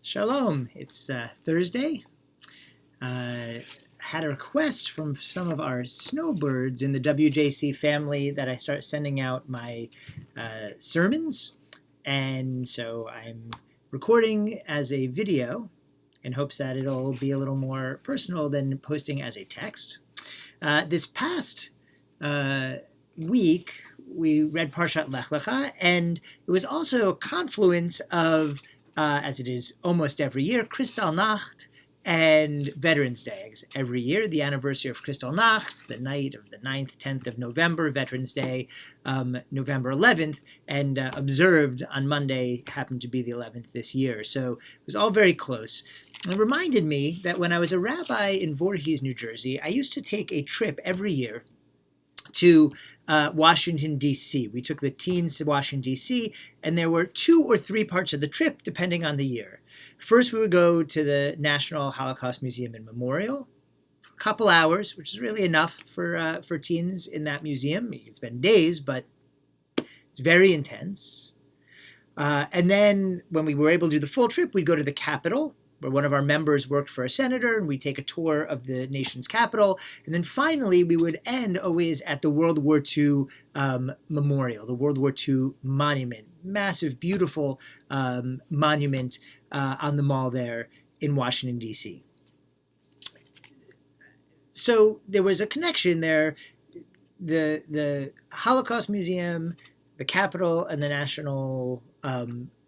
Shalom. It's Thursday. Had a request from some of our snowbirds in the WJC family that I start sending out my sermons. And so I'm recording as a video in hopes that it'll be a little more personal than posting as a text. This past week, we read Parshat Lech, and it was also a confluence of as it is almost every year, Kristalnacht and Veterans Day. I guess every year, the anniversary of Kristallnacht, the night of the 9th, 10th of November, Veterans Day, November 11th, and observed on Monday happened to be the 11th this year. So it was all very close. It reminded me that when I was a rabbi in Voorhees, New Jersey, I used to take a trip every year to Washington, D.C. We took the teens to Washington, D.C., and there were 2 or 3 parts of the trip, depending on the year. First, we would go to the National Holocaust Museum and Memorial for a couple hours, which is really enough for teens in that museum. You can spend days, but it's very intense. And then when we were able to do the full trip, we'd go to the Capitol, where one of our members worked for a senator, and we'd take a tour of the nation's capital. And then finally, we would end always at the World War II memorial, the World War II monument, massive, beautiful monument on the mall there in Washington, D.C. So there was a connection there. The Holocaust Museum, the Capitol, and the National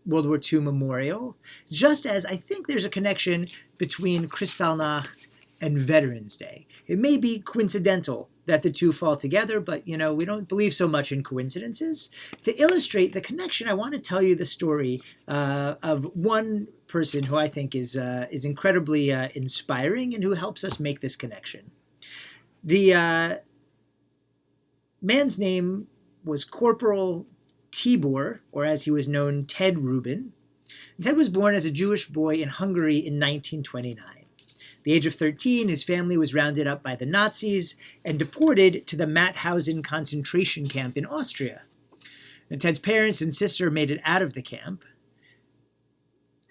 World War II Memorial, just as I think there's a connection between Kristallnacht and Veterans Day. It may be coincidental that the two fall together, but, we don't believe so much in coincidences. To illustrate the connection, I want to tell you the story of one person who I think is incredibly inspiring and who helps us make this connection. The man's name was Corporal Tibor, or as he was known, Ted Rubin. Ted was born as a Jewish boy in Hungary in 1929. At the age of 13, his family was rounded up by the Nazis and deported to the Mauthausen concentration camp in Austria. And Ted's parents and sister made it out of the camp.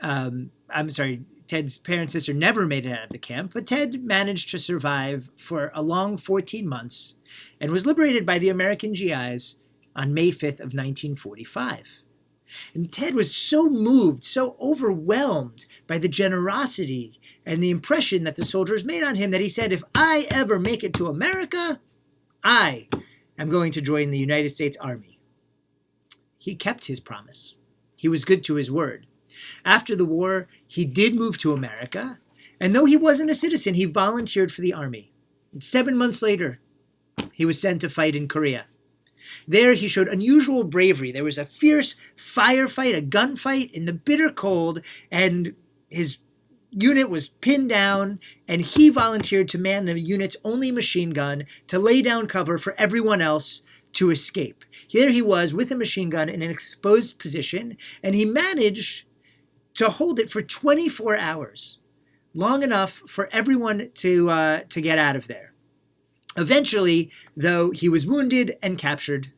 Ted's parents and sister never made it out of the camp, but Ted managed to survive for a long 14 months and was liberated by the American GIs on May 5th of 1945. And Ted was so moved, so overwhelmed by the generosity and the impression that the soldiers made on him that he said, if I ever make it to America, I am going to join the United States Army. He kept his promise. He was good to his word. After the war, he did move to America, and though he wasn't a citizen, he volunteered for the Army. And 7 months later, he was sent to fight in Korea. There, he showed unusual bravery. There was a fierce firefight, a gunfight in the bitter cold, and his unit was pinned down, and he volunteered to man the unit's only machine gun to lay down cover for everyone else to escape. Here he was with a machine gun in an exposed position, and he managed to hold it for 24 hours, long enough for everyone to get out of there. Eventually, though, he was wounded and captured.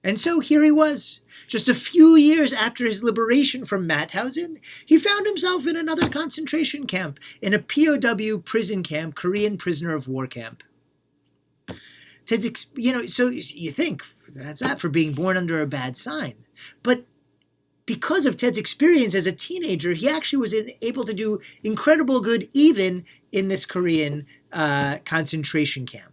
And so here he was. Just a few years after his liberation from Mauthausen, he found himself in another concentration camp, in a POW prison camp, Korean prisoner of war camp. Ted's, so you think, that's that for being born under a bad sign. But because of Ted's experience as a teenager, he actually was able to do incredible good even in this Korean concentration camp.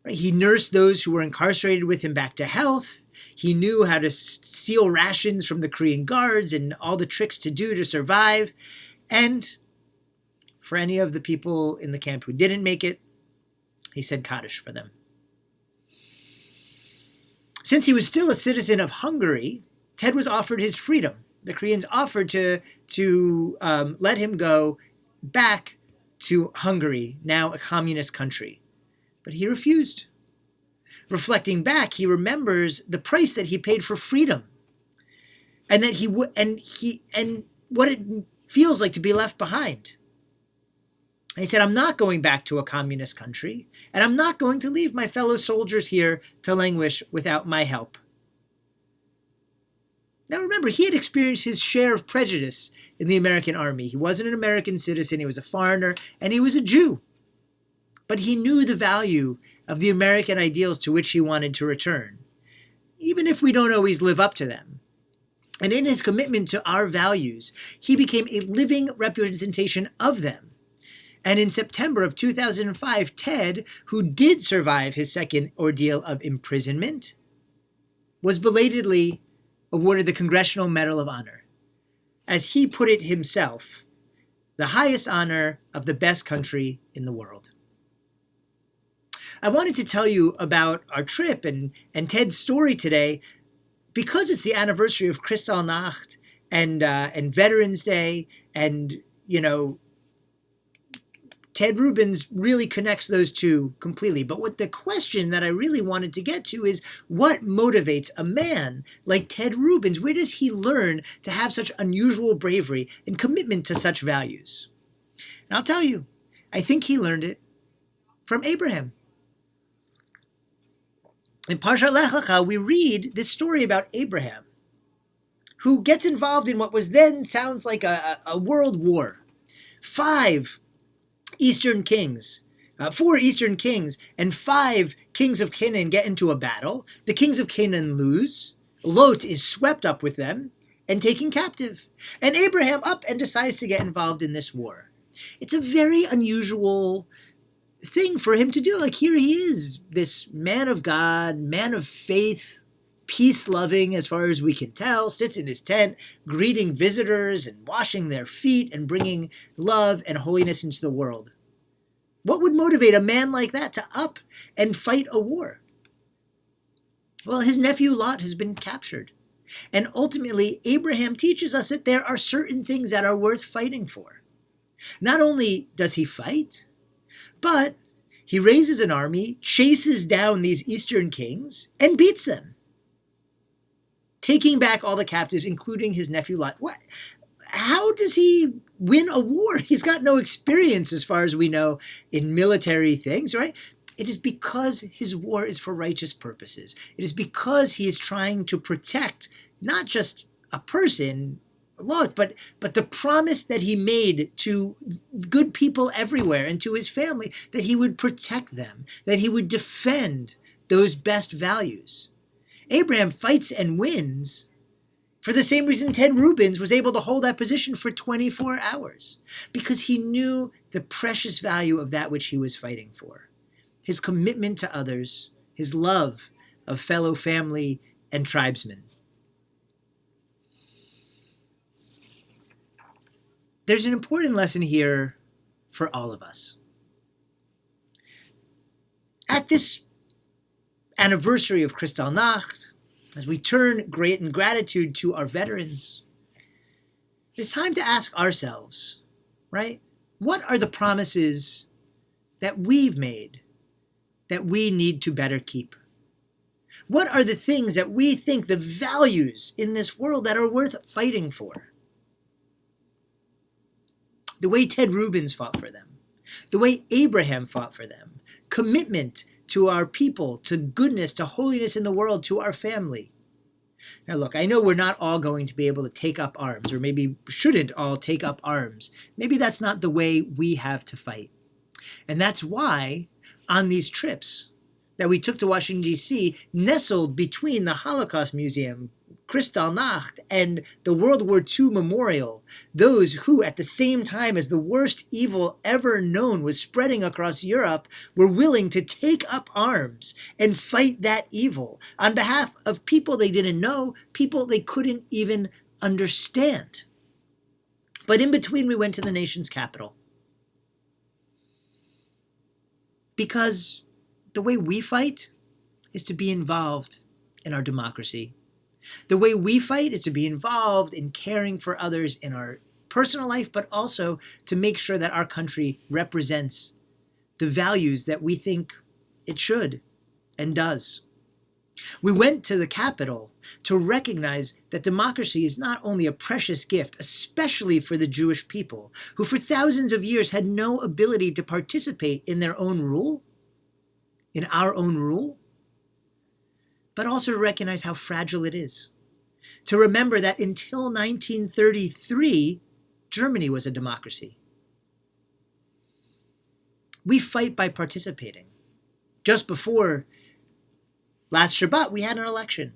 He nursed those who were incarcerated with him back to health. He knew how to steal rations from the Korean guards and all the tricks to do to survive. And for any of the people in the camp who didn't make it, he said Kaddish for them. Since he was still a citizen of Hungary, Ted was offered his freedom. The Koreans offered to let him go back to Hungary, now a communist country. But he refused. Reflecting back, he remembers the price that he paid for freedom, and that and what it feels like to be left behind. And he said, I'm not going back to a communist country, and I'm not going to leave my fellow soldiers here to languish without my help. Now remember, he had experienced his share of prejudice in the American army. He wasn't an American citizen, he was a foreigner, and he was a Jew. But he knew the value of the American ideals to which he wanted to return, even if we don't always live up to them. And in his commitment to our values, he became a living representation of them. And in September of 2005, Ted, who did survive his second ordeal of imprisonment, was belatedly awarded the Congressional Medal of Honor. As he put it himself, the highest honor of the best country in the world. I wanted to tell you about our trip and Ted's story today because it's the anniversary of Kristalnacht and Veterans Day, and, Ted Rubens really connects those two completely. But what the question that I really wanted to get to is, what motivates a man like Ted Rubens? Where does he learn to have such unusual bravery and commitment to such values? And I'll tell you, I think he learned it from Abraham. In Parshat Lech, we read this story about Abraham, who gets involved in what was then sounds like a world war. 4 Eastern kings, and 5 kings of Canaan get into a battle. The kings of Canaan lose. Lot is swept up with them and taken captive. And Abraham up and decides to get involved in this war. It's a very unusual thing for him to do. Like, here he is, this man of God, man of faith, peace-loving as far as we can tell, sits in his tent, greeting visitors and washing their feet and bringing love and holiness into the world. What would motivate a man like that to up and fight a war? Well, his nephew Lot has been captured. And ultimately, Abraham teaches us that there are certain things that are worth fighting for. Not only does he fight, but he raises an army, chases down these Eastern kings, and beats them, taking back all the captives, including his nephew Lot. What? How does he win a war? He's got no experience, as far as we know, in military things, right? It is because his war is for righteous purposes. It is because he is trying to protect not just a person, Lot, but the promise that he made to good people everywhere and to his family, that he would protect them, that he would defend those best values. Abraham fights and wins for the same reason Ted Rubens was able to hold that position for 24 hours, because he knew the precious value of that which he was fighting for. His commitment to others, his love of fellow family and tribesmen. There's an important lesson here for all of us. At this anniversary of Kristallnacht, as we turn great in gratitude to our veterans, it's time to ask ourselves, right? What are the promises that we've made that we need to better keep? What are the things that we think, the values in this world that are worth fighting for? The way Ted Rubens fought for them, the way Abraham fought for them, commitment to our people, to goodness, to holiness in the world, to our family. Now look, I know we're not all going to be able to take up arms, or maybe shouldn't all take up arms. Maybe that's not the way we have to fight. And that's why on these trips that we took to Washington, D.C., nestled between the Holocaust Museum, Kristallnacht, and the World War II Memorial, those who, at the same time as the worst evil ever known was spreading across Europe, were willing to take up arms and fight that evil on behalf of people they didn't know, people they couldn't even understand. But in between, we went to the nation's capital. Because the way we fight is to be involved in our democracy. The way we fight is to be involved in caring for others in our personal life, but also to make sure that our country represents the values that we think it should and does. We went to the Capitol to recognize that democracy is not only a precious gift, especially for the Jewish people, who for thousands of years had no ability to participate in their own rule, in our own rule, but also to recognize how fragile it is. To remember that until 1933, Germany was a democracy. We fight by participating. Just before last Shabbat, we had an election.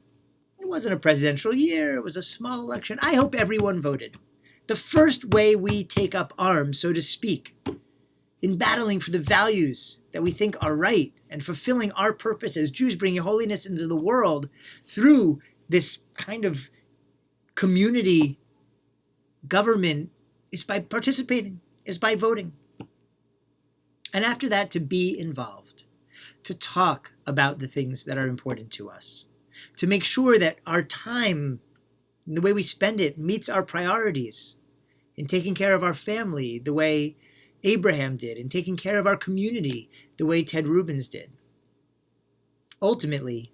It wasn't a presidential year. It was a small election. I hope everyone voted. The first way we take up arms, so to speak, in battling for the values that we think are right and fulfilling our purpose as Jews, bringing holiness into the world through this kind of community government, is by participating, is by voting. And after that, to be involved, to talk about the things that are important to us, to make sure that our time, the way we spend it, meets our priorities in taking care of our family the way Abraham did, in taking care of our community the way Ted Rubens did. Ultimately,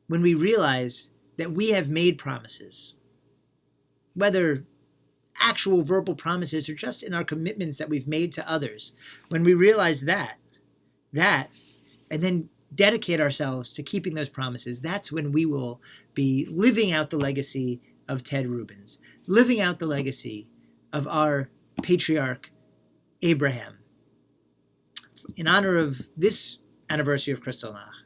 when we realize that we have made promises, whether actual verbal promises or just in our commitments that we've made to others, when we realize that, and then dedicate ourselves to keeping those promises, that's when we will be living out the legacy of Ted Rubens, living out the legacy of our patriarch, Abraham. In honor of this anniversary of Kristalnacht,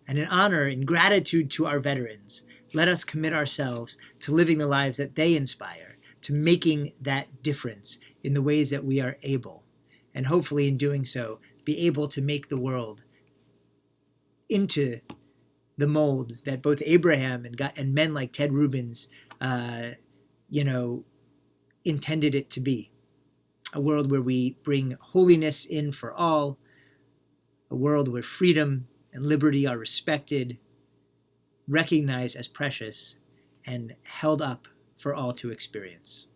and in honor and gratitude to our veterans, let us commit ourselves to living the lives that they inspire, to making that difference in the ways that we are able, and hopefully in doing so, be able to make the world into the mold that both Abraham and men like Ted Rubens, intended it to be. A world where we bring holiness in for all, a world where freedom and liberty are respected, recognized as precious, and held up for all to experience.